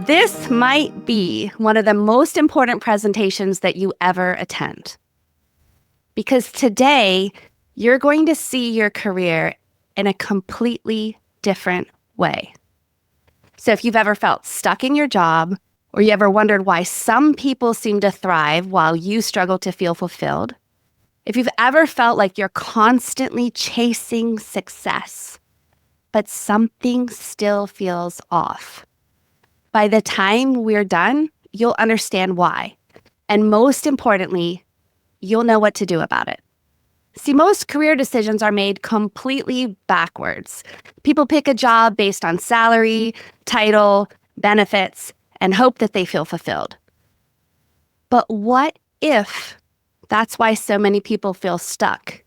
This might be one of the most important presentations that you ever attend. Because today, you're going to see your career in a completely different way. So if you've ever felt stuck in your job, or you ever wondered why some people seem to thrive while you struggle to feel fulfilled, if you've ever felt like you're constantly chasing success, but something still feels off, by the time we're done, you'll understand why. And most importantly, you'll know what to do about it. See, most career decisions are made completely backwards. People pick a job based on salary, title, benefits, and hope that they feel fulfilled. But what if that's why so many people feel stuck?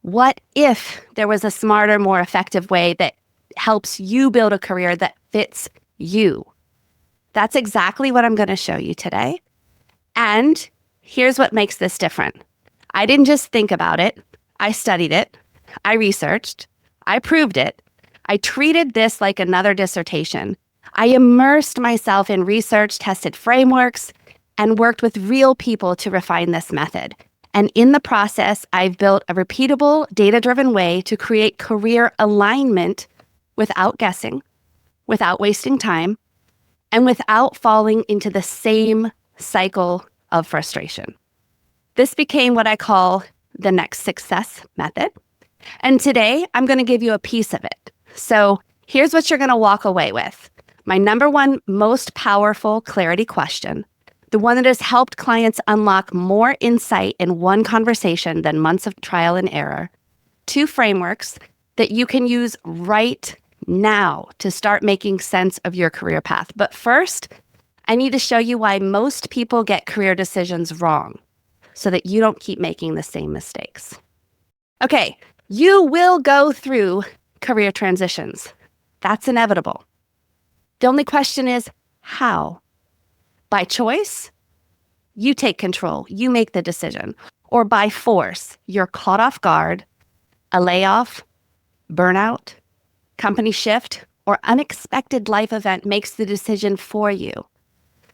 What if there was a smarter, more effective way that helps you build a career that fits you? That's exactly what I'm going to show you today. And here's what makes this different. I didn't just think about it. I studied it. I researched. I proved it. I treated this like another dissertation. I immersed myself in research-tested frameworks and worked with real people to refine this method. And in the process, I've built a repeatable, data-driven way to create career alignment without guessing, without wasting time, and without falling into the same cycle of frustration. This became what I call the next success method. And today, I'm going to give you a piece of it. So here's what you're going to walk away with. My number one most powerful clarity question, the one that has helped clients unlock more insight in one conversation than months of trial and error. 2 frameworks that you can use right now to start making sense of your career path. But first, I need to show you why most people get career decisions wrong so that you don't keep making the same mistakes. Okay, you will go through career transitions. That's inevitable. The only question is how? By choice, you take control, you make the decision. Or by force, you're caught off guard, a layoff, burnout, company shift, or unexpected life event makes the decision for you.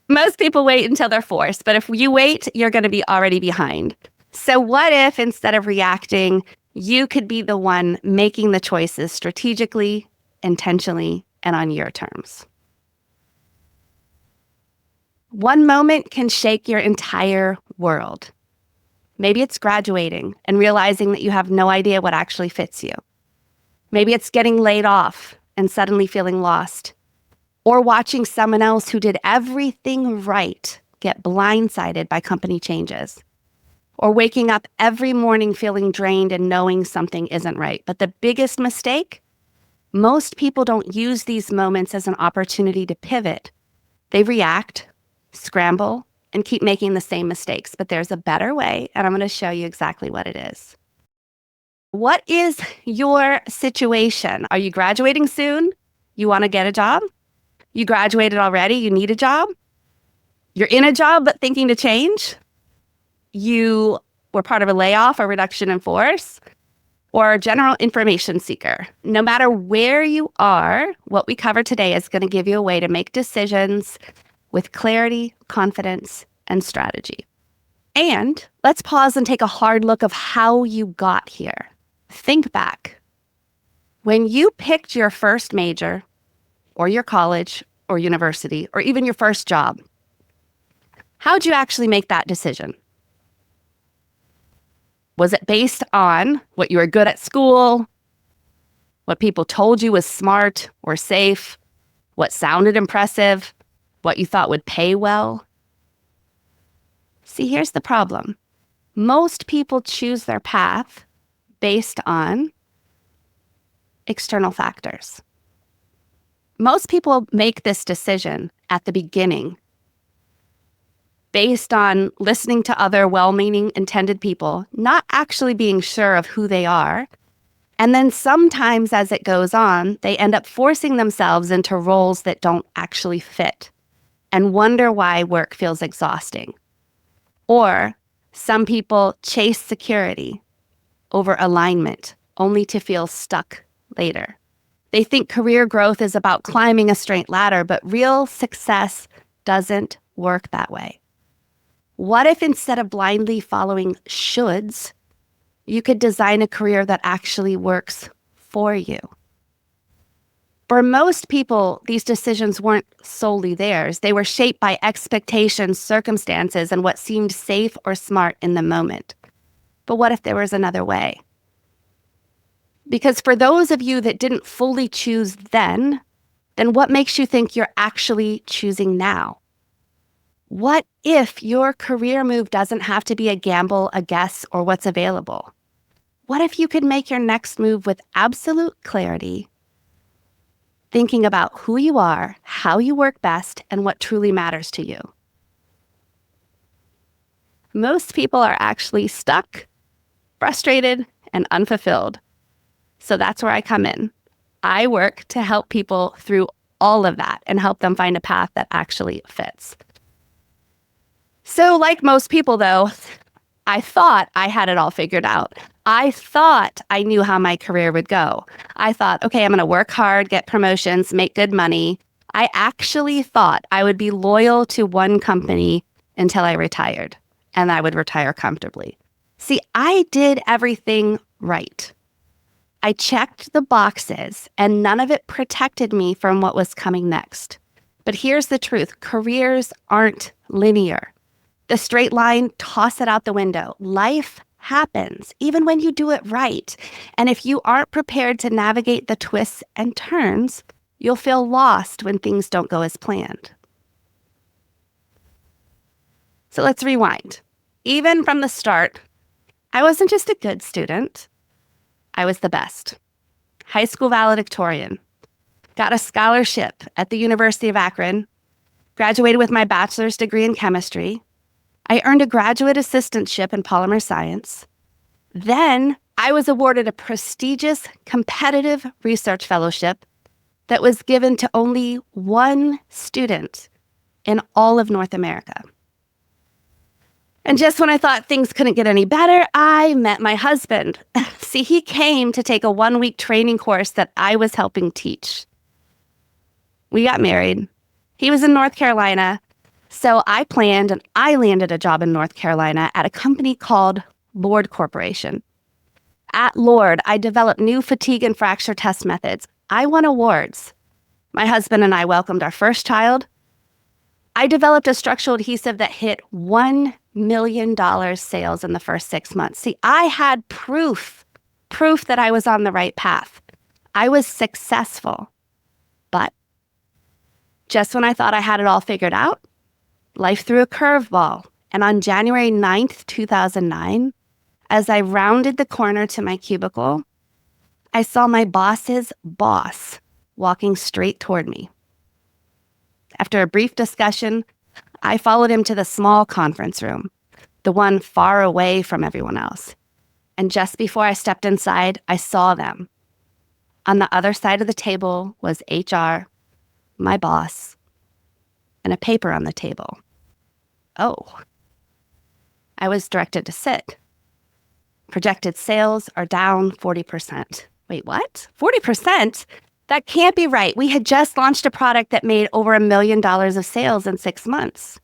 Most people wait until they're forced, but if you wait, you're going to be already behind. So what if instead of reacting, you could be the one making the choices strategically, intentionally, and on your terms? One moment can shake your entire world. Maybe it's graduating and realizing that you have no idea what actually fits you. Maybe it's getting laid off and suddenly feeling lost. Or watching someone else who did everything right get blindsided by company changes. Or waking up every morning feeling drained and knowing something isn't right. But the biggest mistake? Most people don't use these moments as an opportunity to pivot. They react, scramble, and keep making the same mistakes. But there's a better way, and I'm going to show you exactly what it is. What is your situation? Are you graduating soon? You want to get a job? You graduated already? You need a job? You're in a job but thinking to change? You were part of a layoff or reduction in force? Or a general information seeker? No matter where you are, what we cover today is going to give you a way to make decisions with clarity, confidence, and strategy. And let's pause and take a hard look of how you got here. Think back. When you picked your first major, or your college, or university, or even your first job, how'd you actually make that decision? Was it based on what you were good at school, what people told you was smart or safe, what sounded impressive, what you thought would pay well? See, here's the problem. Most people choose their path based on external factors. Most people make this decision at the beginning based on listening to other well-meaning, intended people, not actually being sure of who they are. And then sometimes as it goes on, they end up forcing themselves into roles that don't actually fit and wonder why work feels exhausting. Or some people chase security over alignment only to feel stuck later. They think career growth is about climbing a straight ladder, but real success doesn't work that way. What if instead of blindly following shoulds, you could design a career that actually works for you? For most people, these decisions weren't solely theirs. They were shaped by expectations, circumstances, and what seemed safe or smart in the moment. But what if there was another way? Because for those of you that didn't fully choose then what makes you think you're actually choosing now? What if your career move doesn't have to be a gamble, a guess, or what's available? What if you could make your next move with absolute clarity, thinking about who you are, how you work best, and what truly matters to you? Most people are actually stuck, frustrated, and unfulfilled. So that's where I come in. I work to help people through all of that and help them find a path that actually fits. So like most people, though, I thought I had it all figured out. I thought I knew how my career would go. I thought, okay, I'm going to work hard, get promotions, make good money. I actually thought I would be loyal to one company until I retired, and I would retire comfortably. See, I did everything right. I checked the boxes, and none of it protected me from what was coming next. But here's the truth. Careers aren't linear. The straight line, toss it out the window. Life happens, even when you do it right. And if you aren't prepared to navigate the twists and turns, you'll feel lost when things don't go as planned. So let's rewind. Even from the start, I wasn't just a good student. I was the best. High school valedictorian. Got a scholarship at the University of Akron. Graduated with my bachelor's degree in chemistry. I earned a graduate assistantship in polymer science. Then I was awarded a prestigious competitive research fellowship that was given to only one student in all of North America. And just when I thought things couldn't get any better, I met my husband. See, he came to take a 1-week training course that I was helping teach. We got married. He was in North Carolina. So I planned and I landed a job in North Carolina at a company called Lord Corporation. At Lord, I developed new fatigue and fracture test methods. I won awards. My husband and I welcomed our first child. I developed a structural adhesive that hit $1 million sales in the first 6 months. See, I had proof that I was on the right path. I was successful. But just when I thought I had it all figured out, life threw a curveball. And on January 9th, 2009, as I rounded the corner to my cubicle, I saw my boss's boss walking straight toward me. After a brief discussion, I followed him to the small conference room, the one far away from everyone else. And just before I stepped inside, I saw them. On the other side of the table was HR, my boss, and a paper on the table. Oh. I was directed to sit. Projected sales are down 40%. Wait, what? 40%? That can't be right. We had just launched a product that made over $1 million of sales in 6 months.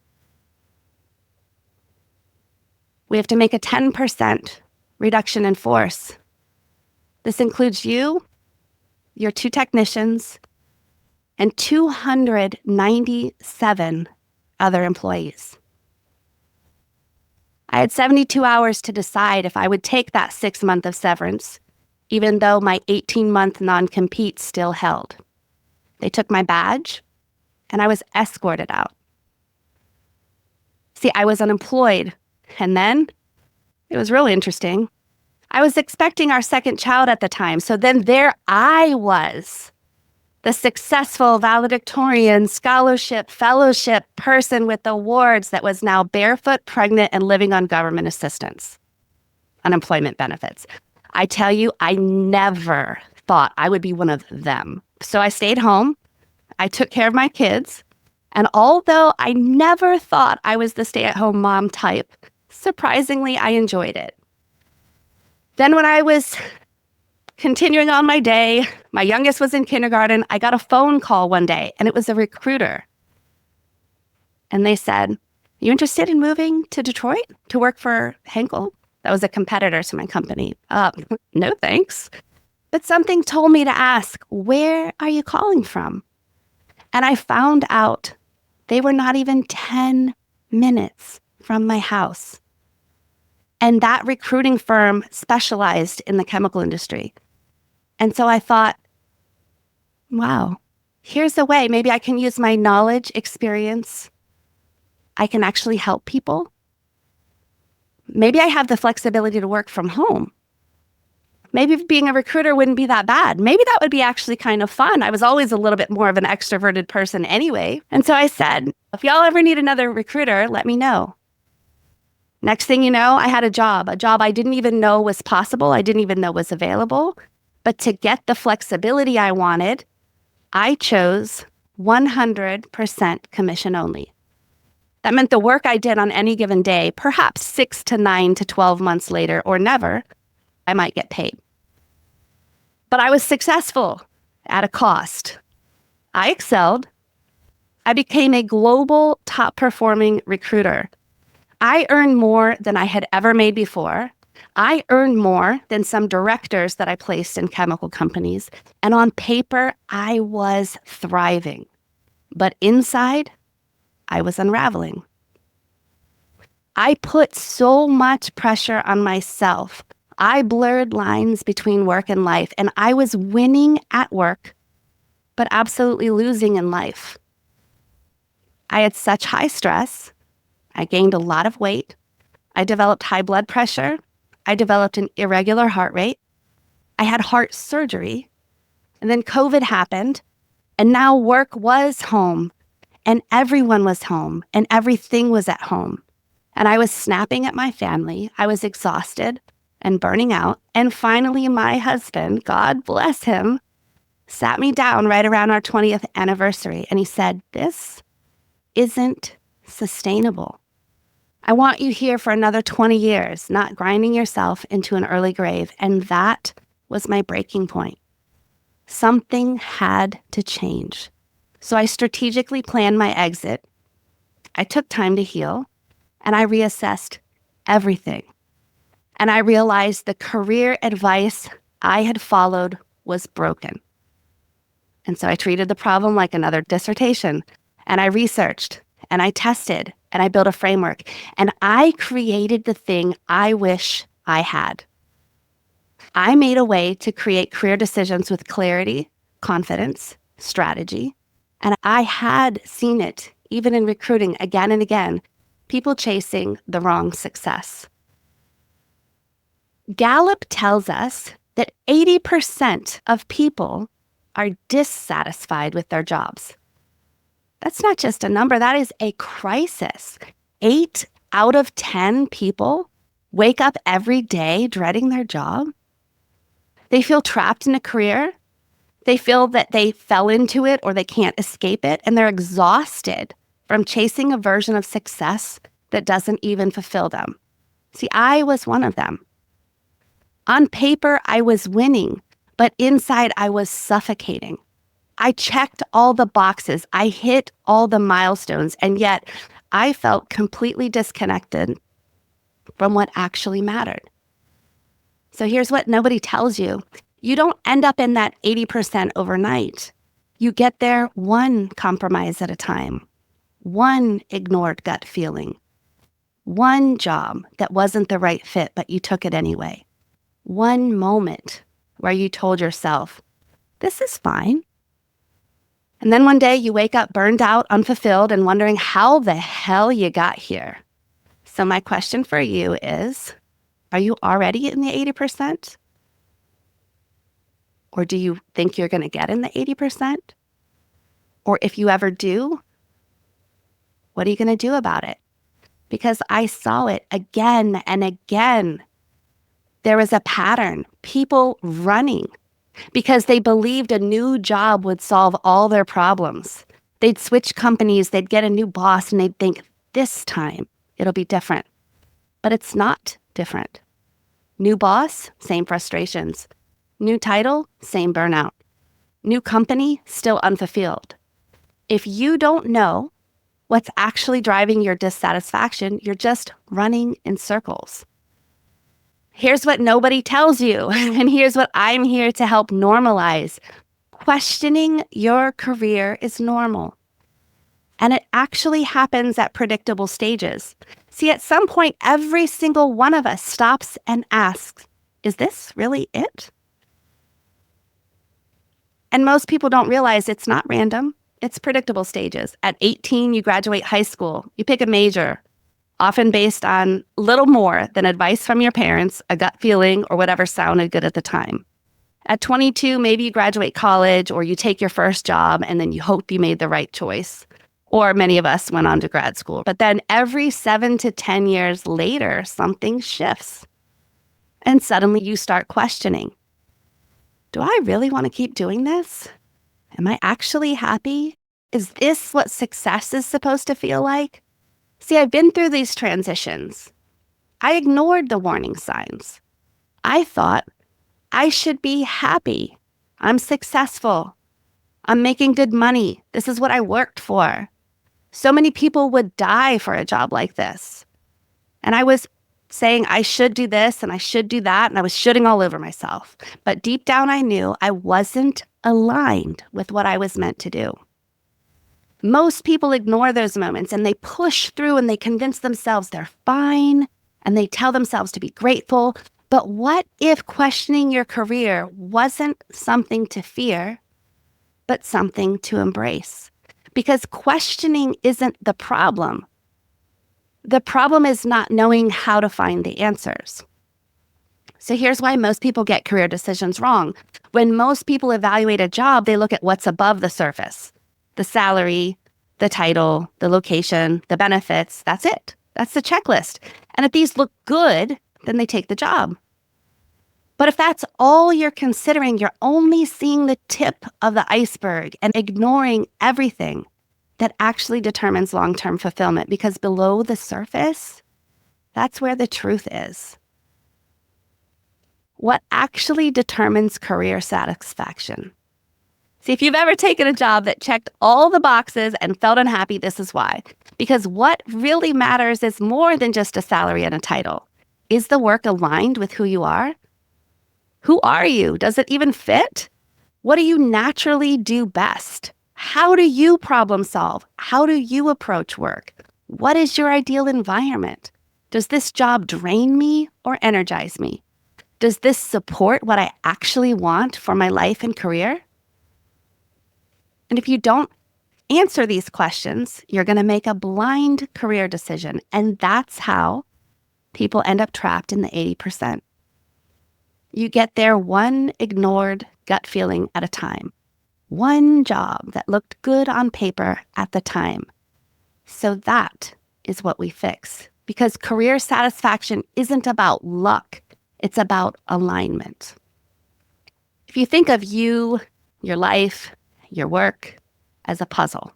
We have to make a 10% reduction in force. This includes you, your 2 technicians, and 297 other employees. I had 72 hours to decide if I would take that 6 month of severance, even though my 18-month non-compete still held. They took my badge, and I was escorted out. See, I was unemployed, and then it was really interesting. I was expecting our second child at the time, so then there I was, the successful valedictorian, scholarship, fellowship person with awards that was now barefoot, pregnant, and living on government assistance, unemployment benefits. I tell you, I never thought I would be one of them. So I stayed home. I took care of my kids. And although I never thought I was the stay-at-home mom type, surprisingly, I enjoyed it. Then when I was Continuing on my day, my youngest was in kindergarten. I got a phone call one day, and it was a recruiter. And they said, "You interested in moving to Detroit to work for Henkel?" That was a competitor to my company. No, thanks. But something told me to ask, "Where are you calling from?" And I found out they were not even 10 minutes from my house. And that recruiting firm specialized in the chemical industry. And so I thought, wow, here's a way. Maybe I can use my knowledge, experience. I can actually help people. Maybe I have the flexibility to work from home. Maybe being a recruiter wouldn't be that bad. Maybe that would be actually kind of fun. I was always a little bit more of an extroverted person anyway. And so I said, if y'all ever need another recruiter, let me know. Next thing you know, I had a job I didn't even know was possible. I didn't even know was available. But to get the flexibility I wanted, I chose 100% commission only. That meant the work I did on any given day, perhaps 6 to 9 to 12 months later, or never, I might get paid. But I was successful at a cost. I excelled. I became a global top-performing recruiter. I earned more than I had ever made before. I earned more than some directors that I placed in chemical companies. And on paper, I was thriving. But inside, I was unraveling. I put so much pressure on myself. I blurred lines between work and life, and I was winning at work, but absolutely losing in life. I had such high stress. I gained a lot of weight. I developed high blood pressure. I developed an irregular heart rate. I had heart surgery. And then COVID happened. And now work was home. And everyone was home. And everything was at home. And I was snapping at my family. I was exhausted and burning out. And finally, my husband, God bless him, sat me down right around our 20th anniversary. And he said, "This isn't sustainable. I want you here for another 20 years, not grinding yourself into an early grave." And that was my breaking point. Something had to change. So I strategically planned my exit. I took time to heal, and I reassessed everything. And I realized the career advice I had followed was broken. And so I treated the problem like another dissertation, and I researched, and I tested, and I built a framework, and I created the thing I wish I had. I made a way to create career decisions with clarity, confidence, strategy, and I had seen it, even in recruiting again and again, people chasing the wrong success. Gallup tells us that 80% of people are dissatisfied with their jobs. That's not just a number, that is a crisis. 8 out of 10 people wake up every day dreading their job. They feel trapped in a career. They feel that they fell into it or they can't escape it, and they're exhausted from chasing a version of success that doesn't even fulfill them. See, I was one of them. On paper, I was winning, but inside I was suffocating. I checked all the boxes. I hit all the milestones, and yet I felt completely disconnected from what actually mattered. So here's what nobody tells you. You don't end up in that 80% overnight. You get there one compromise at a time, one ignored gut feeling, one job that wasn't the right fit, but you took it anyway. One moment where you told yourself, this is fine. And then one day you wake up burned out, unfulfilled, and wondering how the hell you got here. So my question for you is, are you already in the 80%? Or do you think you're going to get in the 80%? Or if you ever do, what are you going to do about it? Because I saw it again and again. There was a pattern, people running because they believed a new job would solve all their problems. They'd switch companies, they'd get a new boss, and they'd think, this time it'll be different. But it's not different. New boss, same frustrations. New title, same burnout. New company, still unfulfilled. If you don't know what's actually driving your dissatisfaction, you're just running in circles. Here's what nobody tells you, and here's what I'm here to help normalize. Questioning your career is normal. And it actually happens at predictable stages. See, at some point, every single one of us stops and asks, is this really it? And most people don't realize it's not random. It's predictable stages. At 18, you graduate high school. You pick a major, often based on little more than advice from your parents, a gut feeling, or whatever sounded good at the time. At 22, maybe you graduate college or you take your first job and then you hope you made the right choice. Or many of us went on to grad school. But then every 7 to 10 years later, something shifts. And suddenly you start questioning, do I really want to keep doing this? Am I actually happy? Is this what success is supposed to feel like? See, I've been through these transitions. I ignored the warning signs. I thought I should be happy. I'm successful. I'm making good money. This is what I worked for. So many people would die for a job like this. And I was saying I should do this and I should do that, and I was shooting all over myself. But deep down, I knew I wasn't aligned with what I was meant to do. Most people ignore those moments and they push through and they convince themselves they're fine and they tell themselves to be grateful. But what if questioning your career wasn't something to fear, but something to embrace? Because questioning isn't the problem. The problem is not knowing how to find the answers. So here's why most people get career decisions wrong. When most people evaluate a job, they look at what's above the surface. The salary, the title, the location, the benefits. That's it. That's the checklist. And if these look good, then they take the job. But if that's all you're considering, you're only seeing the tip of the iceberg and ignoring everything that actually determines long-term fulfillment, because below the surface, that's where the truth is. What actually determines career satisfaction? See, if you've ever taken a job that checked all the boxes and felt unhappy, this is why. Because what really matters is more than just a salary and a title. Is the work aligned with who you are? Who are you? Does it even fit? What do you naturally do best? How do you problem solve? How do you approach work? What is your ideal environment? Does this job drain me or energize me? Does this support what I actually want for my life and career? And if you don't answer these questions, you're going to make a blind career decision. And that's how people end up trapped in the 80%. You get there one ignored gut feeling at a time. One job that looked good on paper at the time. So that is what we fix. Because career satisfaction isn't about luck. It's about alignment. If you think of you, your life, your work as a puzzle,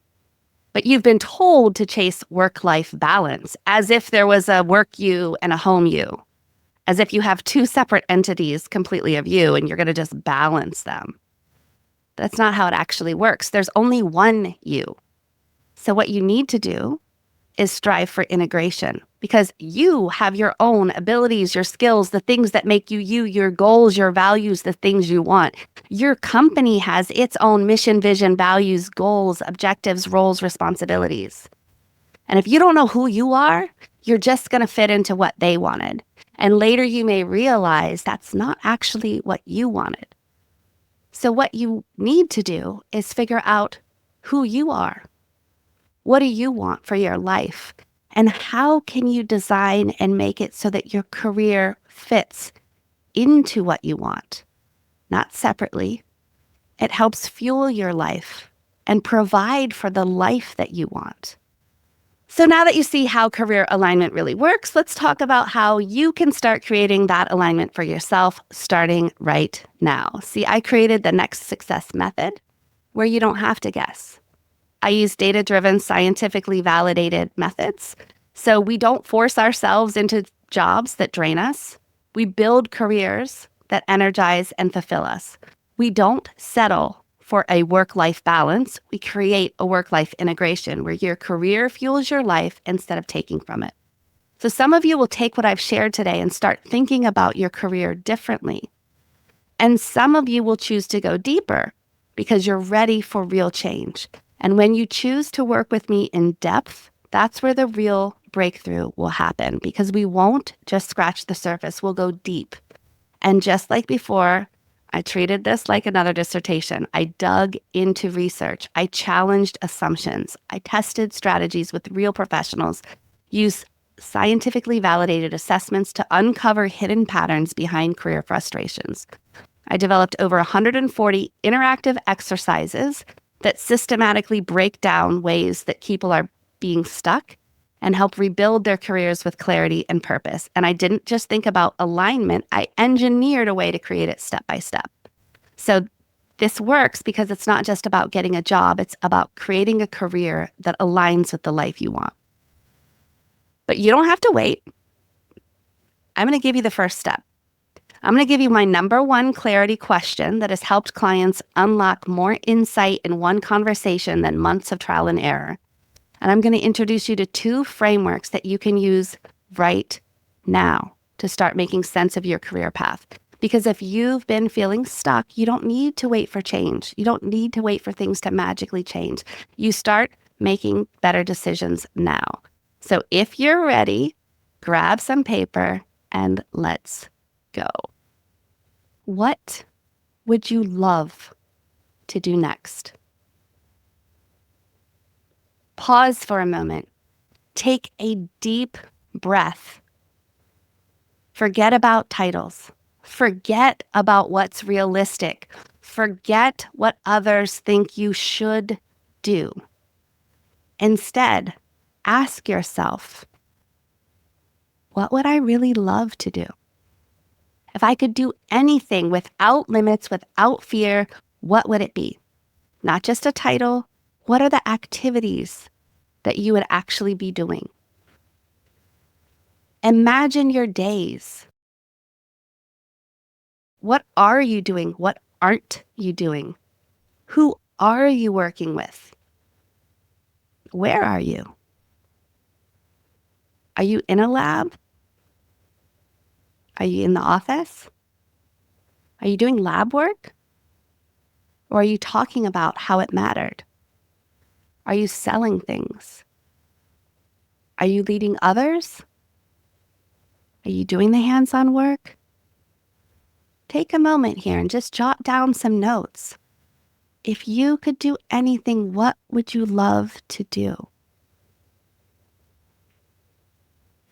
but you've been told to chase work-life balance as if there was a work you and a home you, as if you have two separate entities completely of you and you're going to just balance them. That's not how it actually works. There's only one you. So what you need to do is strive for integration, because you have your own abilities, your skills, the things that make you you, your goals, your values, the things you want. Your company has its own mission, vision, values, goals, objectives, roles, responsibilities. And if you don't know who you are, you're just going to fit into what they wanted. And later you may realize that's not actually what you wanted. So what you need to do is figure out who you are. What do you want for your life? And how can you design and make it so that your career fits into what you want, not separately? It helps fuel your life and provide for the life that you want. So now that you see how career alignment really works, let's talk about how you can start creating that alignment for yourself starting right now. See, I created the Next Success method where you don't have to guess. I use data-driven, scientifically validated methods. So we don't force ourselves into jobs that drain us. We build careers that energize and fulfill us. We don't settle for a work-life balance. We create a work-life integration where your career fuels your life instead of taking from it. So some of you will take what I've shared today and start thinking about your career differently. And some of you will choose to go deeper because you're ready for real change. And when you choose to work with me in depth, that's where the real breakthrough will happen, because we won't just scratch the surface. We'll go deep. And just like before, I treated this like another dissertation. I dug into research. I challenged assumptions. I tested strategies with real professionals, used scientifically validated assessments to uncover hidden patterns behind career frustrations. I developed over 140 interactive exercises that systematically break down ways that people are being stuck and help rebuild their careers with clarity and purpose. And I didn't just think about alignment, I engineered a way to create it step by step. So this works because it's not just about getting a job, it's about creating a career that aligns with the life you want. But you don't have to wait. I'm going to give you the first step. I'm going to give you my number one clarity question that has helped clients unlock more insight in one conversation than months of trial and error. And I'm going to introduce you to 2 frameworks that you can use right now to start making sense of your career path. Because if you've been feeling stuck, you don't need to wait for change. You don't need to wait for things to magically change. You start making better decisions now. So if you're ready, grab some paper and let's go. What would you love to do next? Pause for a moment. Take a deep breath. Forget about titles. Forget about what's realistic. Forget what others think you should do. Instead, ask yourself, what would I really love to do? If I could do anything without limits, without fear, what would it be? Not just a title. What are the activities that you would actually be doing? Imagine your days. What are you doing? What aren't you doing? Who are you working with? Where are you? Are you in a lab? Are you in the office? Are you doing lab work? Or are you talking about how it mattered? Are you selling things? Are you leading others? Are you doing the hands-on work? Take a moment here and just jot down some notes. If you could do anything, what would you love to do?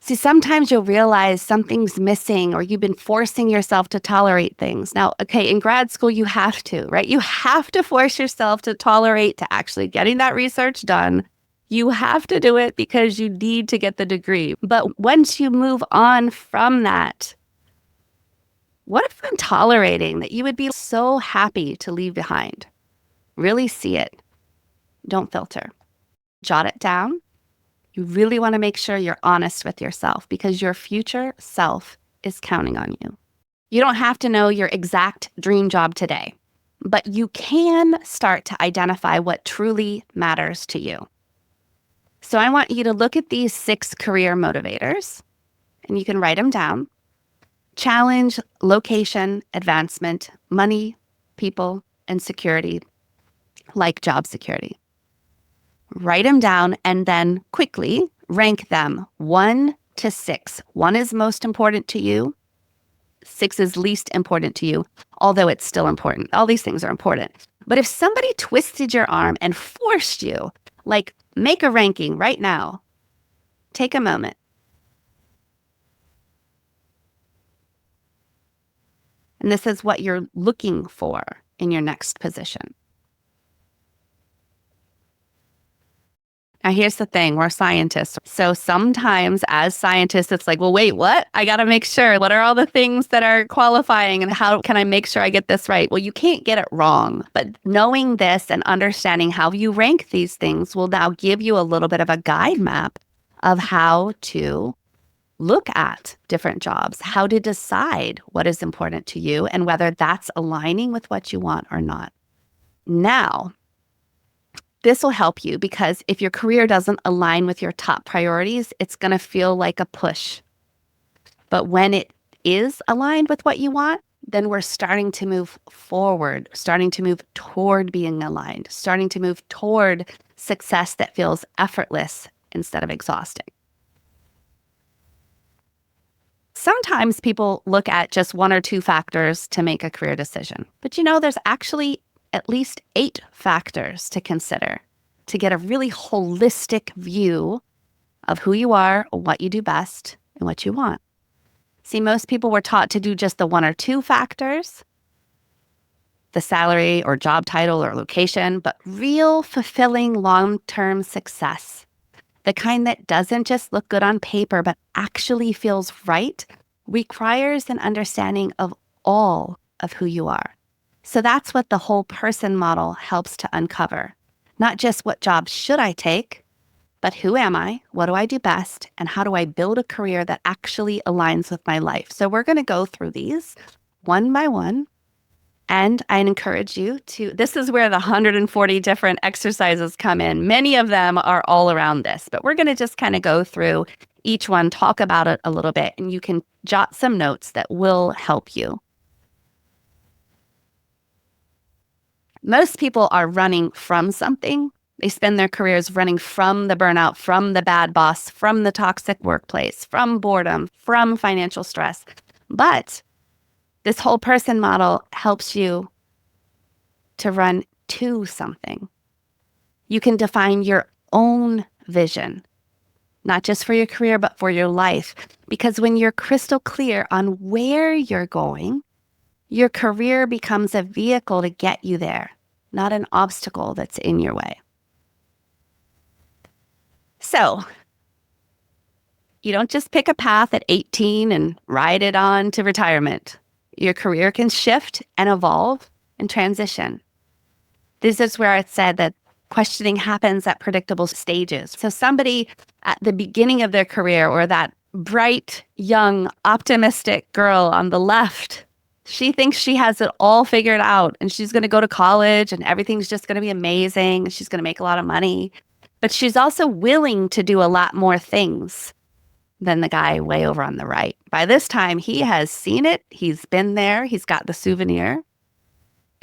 See, sometimes you'll realize something's missing or you've been forcing yourself to tolerate things. Now, okay, in grad school, you have to, right? You have to force yourself to tolerate to actually getting that research done. You have to do it because you need to get the degree. But once you move on from that, what if I'm tolerating that you would be so happy to leave behind? Really see it. Don't filter. Jot it down. You really want to make sure you're honest with yourself because your future self is counting on you. You don't have to know your exact dream job today, but you can start to identify what truly matters to you. So I want you to look at these 6 career motivators, and you can write them down. Challenge, location, advancement, money, people, and security, like job security. Write them down and then quickly rank them 1 to 6. 1 is most important to you. 6 is least important to you, although it's still important. All these things are important. But if somebody twisted your arm and forced you, like make a ranking right now, take a moment. And this is what you're looking for in your next position. Now, here's the thing. We're scientists. So sometimes as scientists, it's like, well, wait, what? I got to make sure. What are all the things that are qualifying and how can I make sure I get this right? Well, you can't get it wrong. But knowing this and understanding how you rank these things will now give you a little bit of a guide map of how to look at different jobs, how to decide what is important to you and whether that's aligning with what you want or not. Now, this will help you because if your career doesn't align with your top priorities, it's going to feel like a push. But when it is aligned with what you want, then we're starting to move forward, starting to move toward being aligned, starting to move toward success that feels effortless instead of exhausting. Sometimes people look at just one or two factors to make a career decision. But there's actually at least 8 factors to consider to get a really holistic view of who you are, what you do best, and what you want. See, most people were taught to do just the 1 or 2 factors, the salary or job title or location, but real fulfilling long-term success, the kind that doesn't just look good on paper, but actually feels right, requires an understanding of all of who you are. So that's what the whole person model helps to uncover. Not just what job should I take, but who am I, what do I do best, and how do I build a career that actually aligns with my life? So we're going to go through these one by one. And I encourage you this is where the 140 different exercises come in. Many of them are all around this, but we're going to just kind of go through each one, talk about it a little bit, and you can jot some notes that will help you. Most people are running from something. They spend their careers running from the burnout, from the bad boss, from the toxic workplace, from boredom, from financial stress. But this whole person model helps you to run to something. You can define your own vision, not just for your career, but for your life. Because when you're crystal clear on where you're going, your career becomes a vehicle to get you there, not an obstacle that's in your way. So, you don't just pick a path at 18 and ride it on to retirement. Your career can shift and evolve and transition. This is where it said that questioning happens at predictable stages. So somebody at the beginning of their career, or that bright, young, optimistic girl on the left, she thinks she has it all figured out and she's going to go to college and everything's just going to be amazing. She's going to make a lot of money. But she's also willing to do a lot more things than the guy way over on the right. By this time, he has seen it. He's been there. He's got the souvenir.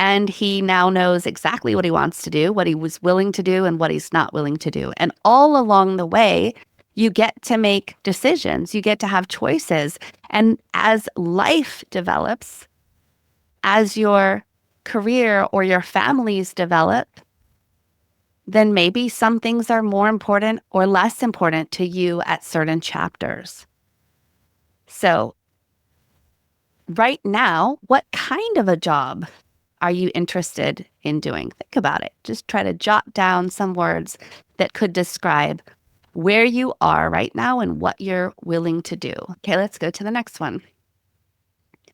And he now knows exactly what he wants to do, what he was willing to do, and what he's not willing to do. And all along the way, you get to make decisions. You get to have choices. And as life develops, as your career or your families develop, then maybe some things are more important or less important to you at certain chapters. So right now, what kind of a job are you interested in doing? Think about it. Just try to jot down some words that could describe where you are right now and what you're willing to do. Okay, let's go to the next one.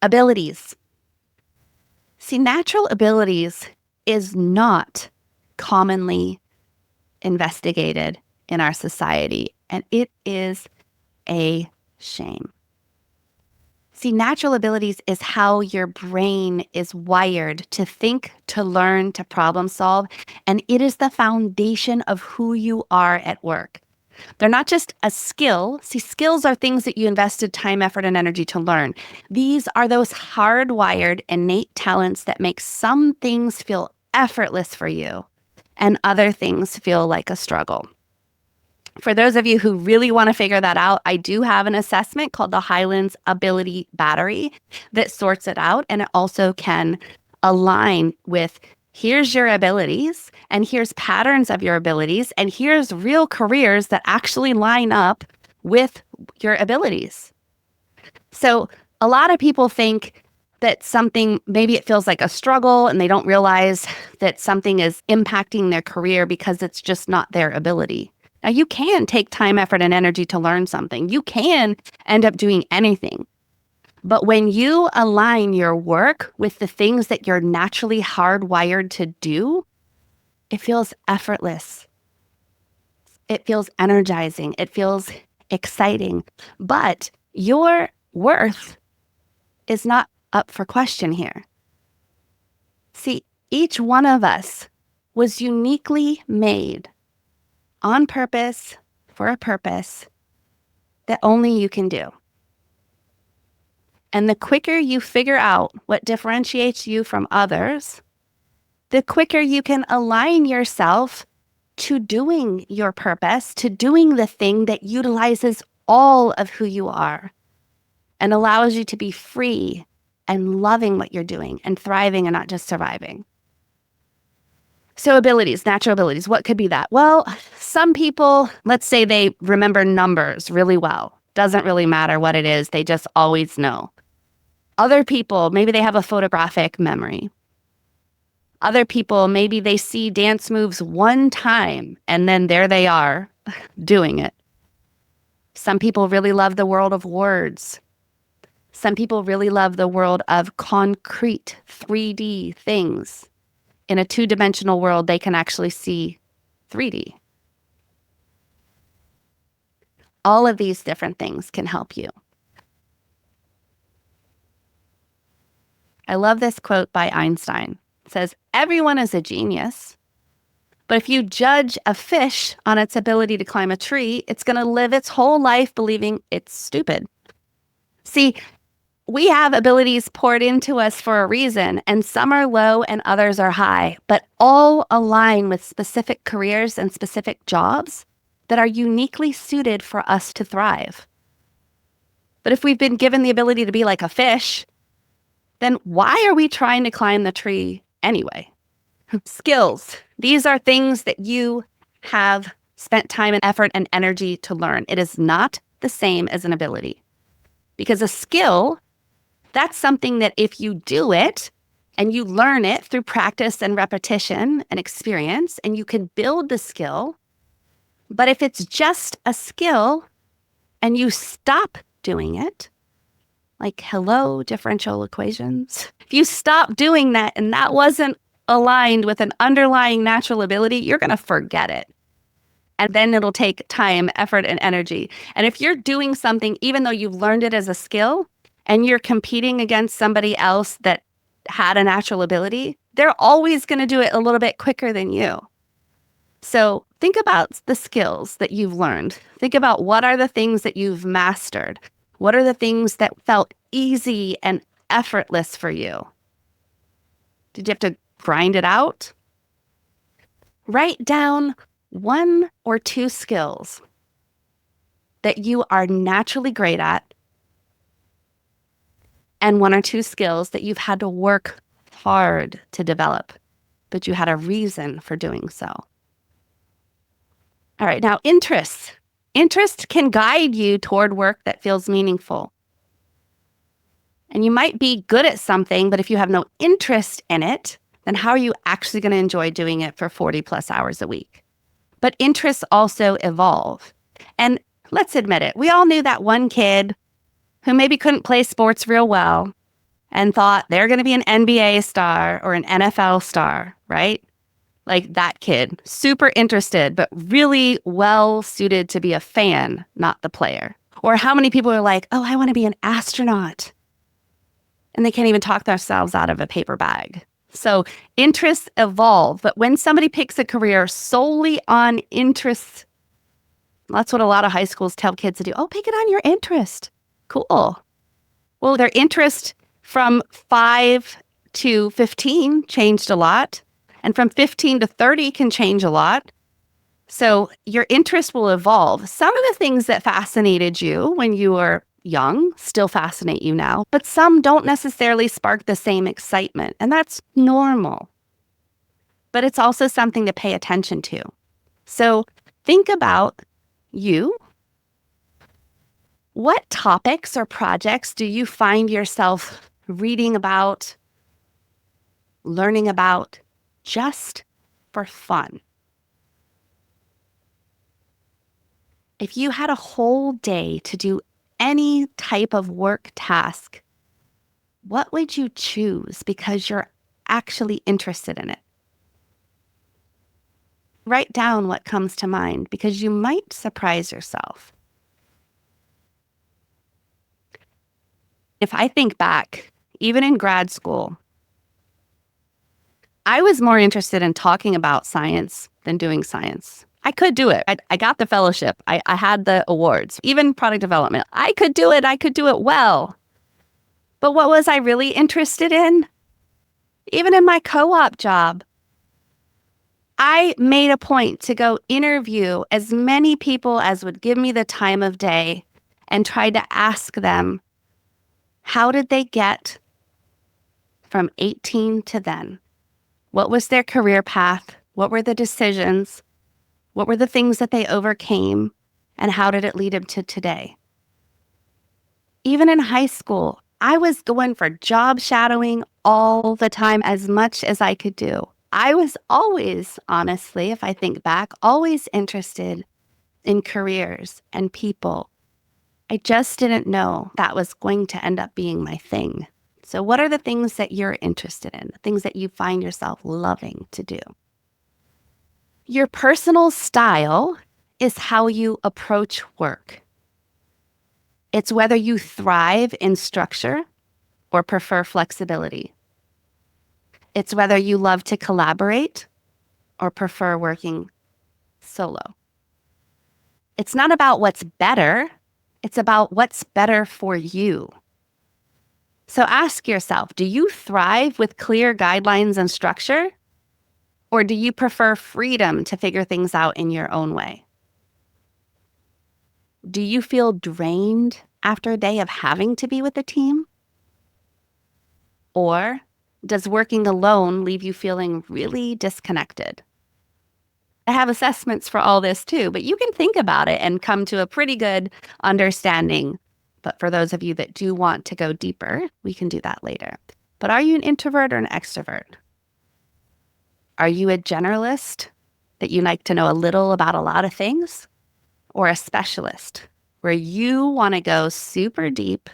Abilities. See, natural abilities is not commonly investigated in our society, and it is a shame. See, natural abilities is how your brain is wired to think, to learn, to problem solve, and it is the foundation of who you are at work. They're not just a skill. See, skills are things that you invested time, effort, and energy to learn. These are those hardwired, innate talents that make some things feel effortless for you and other things feel like a struggle. For those of you who really want to figure that out, I do have an assessment called the Highlands Ability Battery that sorts it out, and it also can align with here's your abilities, and here's patterns of your abilities, and here's real careers that actually line up with your abilities. So a lot of people think that something, maybe it feels like a struggle and they don't realize that something is impacting their career because it's just not their ability. Now, you can take time, effort, and energy to learn something. You can end up doing anything. But when you align your work with the things that you're naturally hardwired to do, it feels effortless. It feels energizing. It feels exciting. But your worth is not up for question here. See, each one of us was uniquely made on purpose for a purpose that only you can do. And the quicker you figure out what differentiates you from others, the quicker you can align yourself to doing your purpose, to doing the thing that utilizes all of who you are and allows you to be free and loving what you're doing and thriving and not just surviving. So abilities, natural abilities, what could be that? Well, some people, let's say they remember numbers really well. Doesn't really matter what it is. They just always know. Other people, maybe they have a photographic memory. Other people, maybe they see dance moves one time and then there they are doing it. Some people really love the world of words. Some people really love the world of concrete 3D things. In a two-dimensional world, they can actually see 3D. All of these different things can help you. I love this quote by Einstein. It says, "Everyone is a genius, but if you judge a fish on its ability to climb a tree, it's going to live its whole life believing it's stupid." See, we have abilities poured into us for a reason, and some are low and others are high, but all align with specific careers and specific jobs that are uniquely suited for us to thrive. But if we've been given the ability to be like a fish, then why are we trying to climb the tree anyway? Skills. These are things that you have spent time and effort and energy to learn. It is not the same as an ability. Because a skill, that's something that if you do it and you learn it through practice and repetition and experience, and you can build the skill. But if it's just a skill and you stop doing it, like, hello, differential equations. If you stop doing that and that wasn't aligned with an underlying natural ability, you're going to forget it. And then it'll take time, effort, and energy. And if you're doing something, even though you've learned it as a skill, and you're competing against somebody else that had a natural ability, they're always going to do it a little bit quicker than you. So think about the skills that you've learned. Think about what are the things that you've mastered. What are the things that felt easy and effortless for you? Did you have to grind it out? Write down 1 or 2 skills that you are naturally great at and 1 or 2 skills that you've had to work hard to develop, but you had a reason for doing so. All right, now interests. Interest can guide you toward work that feels meaningful. And you might be good at something, but if you have no interest in it, then how are you actually going to enjoy doing it for 40 plus hours a week? But interests also evolve. And let's admit it, we all knew that one kid who maybe couldn't play sports real well and thought they're going to be an NBA star or an NFL star, right? Like that kid, super interested, but really well suited to be a fan, not the player. Or how many people are like, oh, I want to be an astronaut. And they can't even talk themselves out of a paper bag. So interests evolve. But when somebody picks a career solely on interests, that's what a lot of high schools tell kids to do. Oh, pick it on your interest. Cool. Well, their interest from 5 to 15 changed a lot. And from 15 to 30 can change a lot. So your interest will evolve. Some of the things that fascinated you when you were young still fascinate you now, but some don't necessarily spark the same excitement. And that's normal. But it's also something to pay attention to. So think about you. What topics or projects do you find yourself reading about, learning about, just for fun? If you had a whole day to do any type of work task, what would you choose because you're actually interested in it? Write down what comes to mind because you might surprise yourself. If I think back, even in grad school, I was more interested in talking about science than doing science. I could do it. I got the fellowship. I had the awards, even product development. I could do it. I could do it well. But what was I really interested in? Even in my co-op job, I made a point to go interview as many people as would give me the time of day and try to ask them, how did they get from 18 to then? What was their career path? What were the decisions? What were the things that they overcame? And how did it lead them to today? Even in high school, I was going for job shadowing all the time, as much as I could do. I was always, honestly, if I think back, always interested in careers and people. I just didn't know that was going to end up being my thing. So what are the things that you're interested in, the things that you find yourself loving to do? Your personal style is how you approach work. It's whether you thrive in structure or prefer flexibility. It's whether you love to collaborate or prefer working solo. It's not about what's better. It's about what's better for you. So ask yourself, do you thrive with clear guidelines and structure? Or do you prefer freedom to figure things out in your own way? Do you feel drained after a day of having to be with a team? Or does working alone leave you feeling really disconnected? I have assessments for all this too, but you can think about it and come to a pretty good understanding. But for those of you that do want to go deeper, we can do that later. But are you an introvert or an extrovert? Are you a generalist that you like to know a little about a lot of things? Or a specialist where you want to go super deep,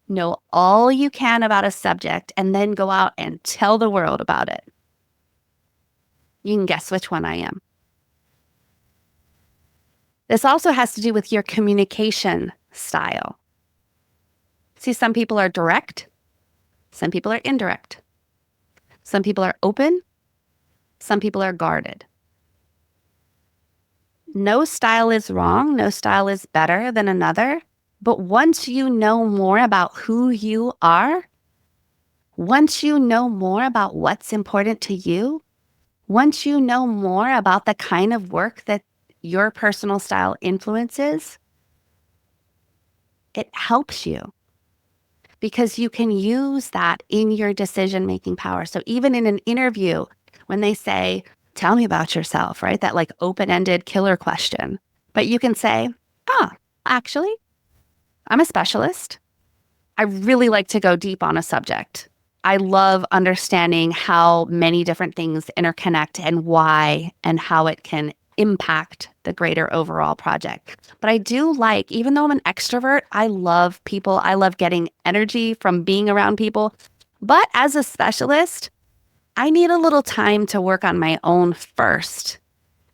know all you can about a subject, and then go out and tell the world about it? You can guess which one I am. This also has to do with your communication style. See, some people are direct, some people are indirect, some people are open, some people are guarded. No style is wrong, no style is better than another, but once you know more about who you are, once you know more about what's important to you, once you know more about the kind of work that your personal style influences, it helps you because you can use that in your decision-making power. So even in an interview, when they say, tell me about yourself, right? That like open-ended killer question. But you can say, actually, I'm a specialist. I really like to go deep on a subject. I love understanding how many different things interconnect and why and how it can impact the greater overall project. But I do like, even though I'm an extrovert, I love people. I love getting energy from being around people. But as a specialist, I need a little time to work on my own first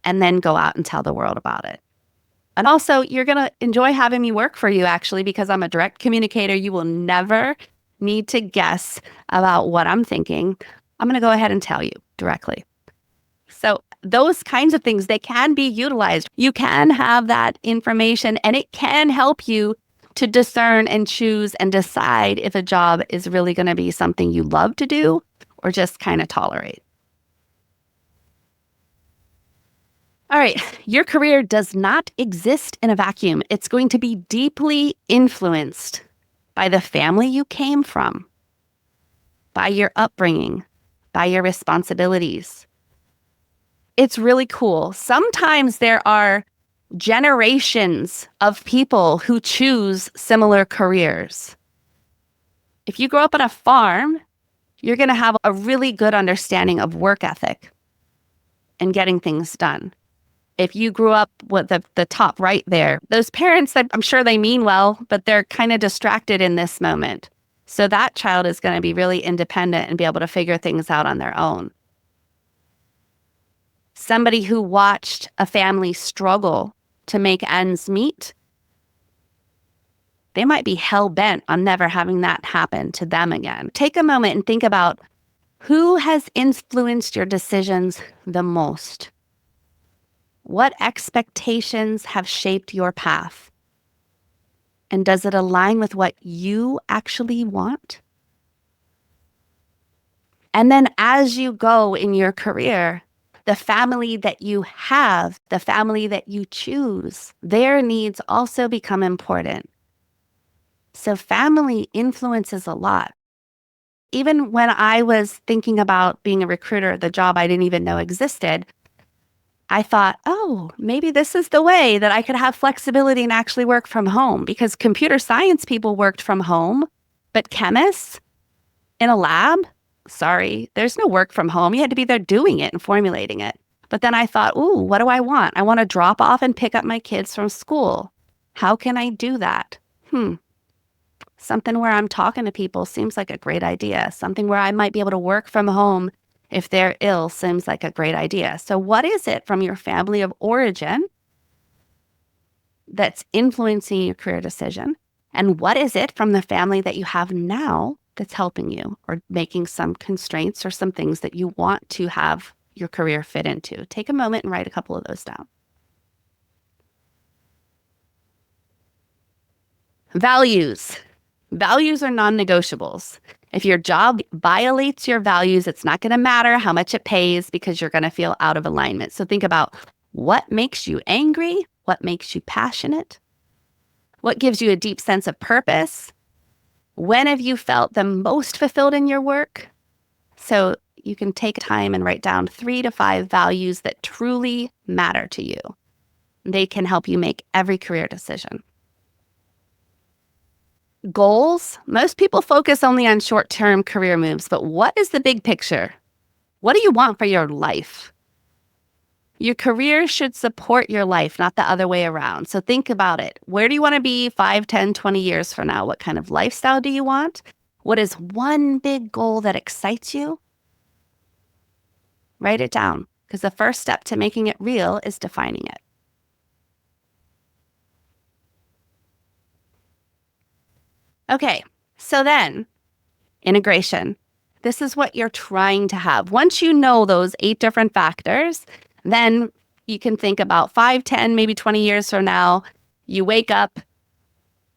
and then go out and tell the world about it. And also, you're going to enjoy having me work for you, actually, because I'm a direct communicator. You will never need to guess about what I'm thinking. I'm going to go ahead and tell you directly. So those kinds of things, they can be utilized. You can have that information and it can help you to discern and choose and decide if a job is really going to be something you love to do or just kind of tolerate. All right, your career does not exist in a vacuum. It's going to be deeply influenced by the family you came from, by your upbringing, by your responsibilities. It's really cool. Sometimes there are generations of people who choose similar careers. If you grow up on a farm, you're going to have a really good understanding of work ethic and getting things done. If you grew up with the top right there, those parents, I'm sure they mean well, but they're kind of distracted in this moment. So that child is going to be really independent and be able to figure things out on their own. Somebody who watched a family struggle to make ends meet, They might be hell-bent on never having that happen to them again. Take a moment and think about who has influenced your decisions the most. What expectations have shaped your path? And does it align with what you actually want? And then as you go in your career, the family that you have, the family that you choose, their needs also become important. So family influences a lot. Even when I was thinking about being a recruiter, the job I didn't even know existed, I thought, oh, maybe this is the way that I could have flexibility and actually work from home, because computer science people worked from home, but chemists in a lab, sorry, there's no work from home. You had to be there doing it and formulating it. But then I thought, ooh, what do I want? I want to drop off and pick up my kids from school. How can I do that? Something where I'm talking to people seems like a great idea. Something where I might be able to work from home if they're ill seems like a great idea. So what is it from your family of origin that's influencing your career decision? And what is it from the family that you have now that's helping you or making some constraints or some things that you want to have your career fit into? Take a moment and write a couple of those down. Values. Values are non-negotiables. If your job violates your values, it's not going to matter how much it pays because you're going to feel out of alignment. So think about what makes you angry, what makes you passionate, what gives you a deep sense of purpose. When have you felt the most fulfilled in your work? So you can take time and write down 3 to 5 values that truly matter to you. They can help you make every career decision. Goals. Most people focus only on short-term career moves, but what is the big picture? What do you want for your life? Your career should support your life, not the other way around. So think about it. Where do you want to be 5, 10, 20 years from now? What kind of lifestyle do you want? What is one big goal that excites you? Write it down, because the first step to making it real is defining it. Okay, so then integration. This is what you're trying to have. Once you know those 8 different factors, then you can think about 5, 10, maybe 20 years from now, you wake up,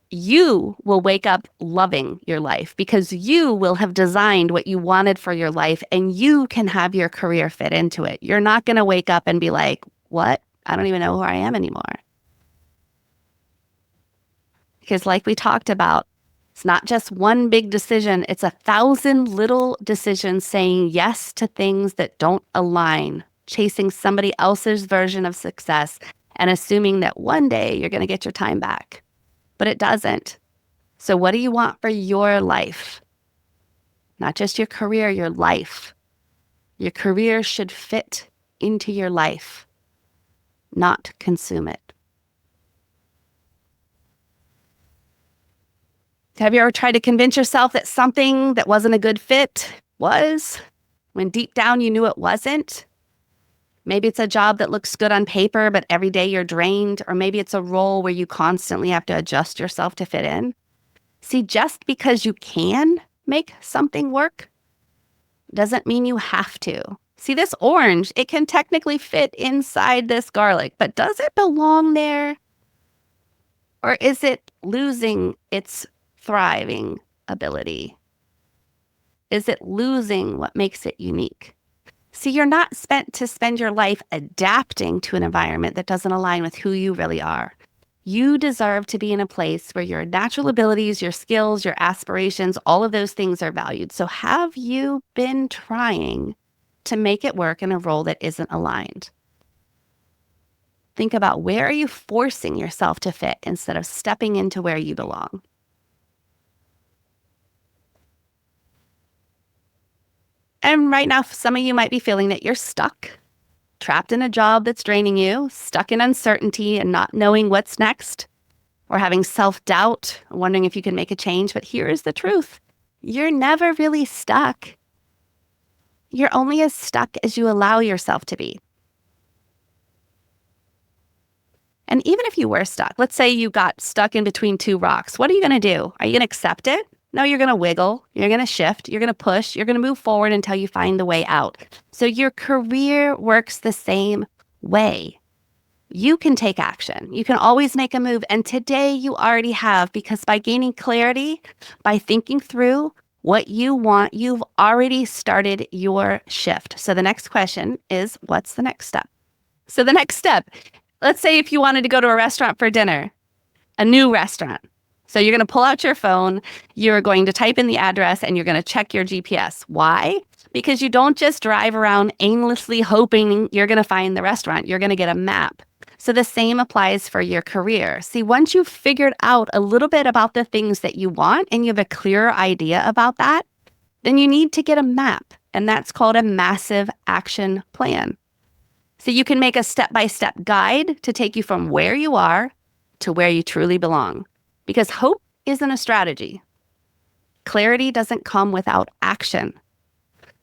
you will wake up loving your life because you will have designed what you wanted for your life and you can have your career fit into it. You're not going to wake up and be like, what? I don't even know who I am anymore. Because like we talked about, it's not just one big decision. It's 1,000 little decisions saying yes to things that don't align, chasing somebody else's version of success and assuming that one day you're going to get your time back. But it doesn't. So what do you want for your life? Not just your career, your life. Your career should fit into your life, not consume it. Have you ever tried to convince yourself that something that wasn't a good fit was, when deep down you knew it wasn't? Maybe it's a job that looks good on paper, but every day you're drained, or maybe it's a role where you constantly have to adjust yourself to fit in. See, just because you can make something work doesn't mean you have to. See, this orange, it can technically fit inside this garlic, but does it belong there? Or is it losing its thriving ability? Is it losing what makes it unique? See, you're not spent to spend your life adapting to an environment that doesn't align with who you really are. You deserve to be in a place where your natural abilities, your skills, your aspirations, all of those things are valued. So have you been trying to make it work in a role that isn't aligned? Think about, where are you forcing yourself to fit instead of stepping into where you belong? And right now, some of you might be feeling that you're stuck, trapped in a job that's draining you, stuck in uncertainty and not knowing what's next, or having self-doubt, wondering if you can make a change. But here is the truth. You're never really stuck. You're only as stuck as you allow yourself to be. And even if you were stuck, let's say you got stuck in between two rocks, what are you going to do? Are you going to accept it? No, you're going to wiggle, you're going to shift, you're going to push, you're going to move forward until you find the way out. So your career works the same way. You can take action. You can always make a move. And today you already have, because by gaining clarity, by thinking through what you want, you've already started your shift. So the next question is, what's the next step? So the next step, let's say if you wanted to go to a restaurant for dinner, a new restaurant. So you're going to pull out your phone, you're going to type in the address, and you're going to check your GPS. Why? Because you don't just drive around aimlessly hoping you're going to find the restaurant. You're going to get a map. So the same applies for your career. See, once you've figured out a little bit about the things that you want and you have a clearer idea about that, then you need to get a map. And that's called a massive action plan. So you can make a step-by-step guide to take you from where you are to where you truly belong. Because hope isn't a strategy. Clarity doesn't come without action.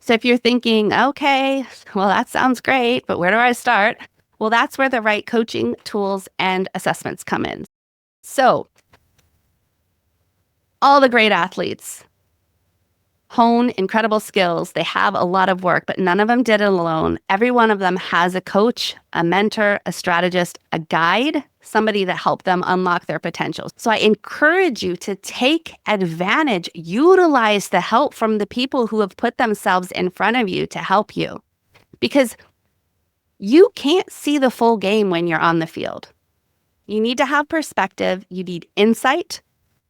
So if you're thinking, okay, well, that sounds great, but where do I start? Well, that's where the right coaching tools and assessments come in. So all the great athletes hone incredible skills. They have a lot of work, but none of them did it alone. Every one of them has a coach, a mentor, a strategist, a guide, somebody that helped them unlock their potential. So I encourage you to take advantage, utilize the help from the people who have put themselves in front of you to help you. Because you can't see the full game when you're on the field. You need to have perspective. You need insight.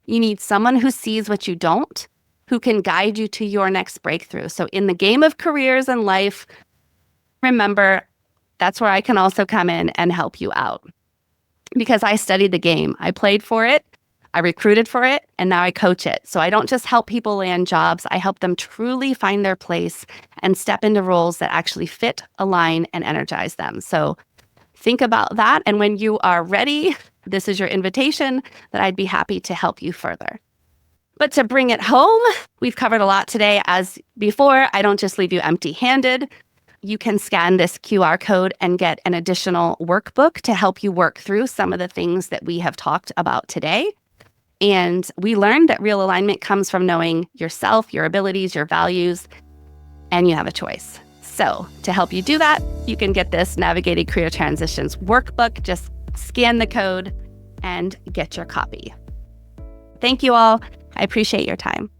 You need someone who sees what you don't, who can guide you to your next breakthrough. So in the game of careers and life, remember, that's where I can also come in and help you out. Because I studied the game. I played for it, I recruited for it, and now I coach it. So I don't just help people land jobs, I help them truly find their place and step into roles that actually fit, align, and energize them. So think about that. And when you are ready, this is your invitation that I'd be happy to help you further. But to bring it home, we've covered a lot today. As before, I don't just leave you empty-handed. You can scan this QR code and get an additional workbook to help you work through some of the things that we have talked about today. And we learned that real alignment comes from knowing yourself, your abilities, your values, and you have a choice. So to help you do that, you can get this Navigating Career Transitions workbook. Just scan the code and get your copy. Thank you all. I appreciate your time.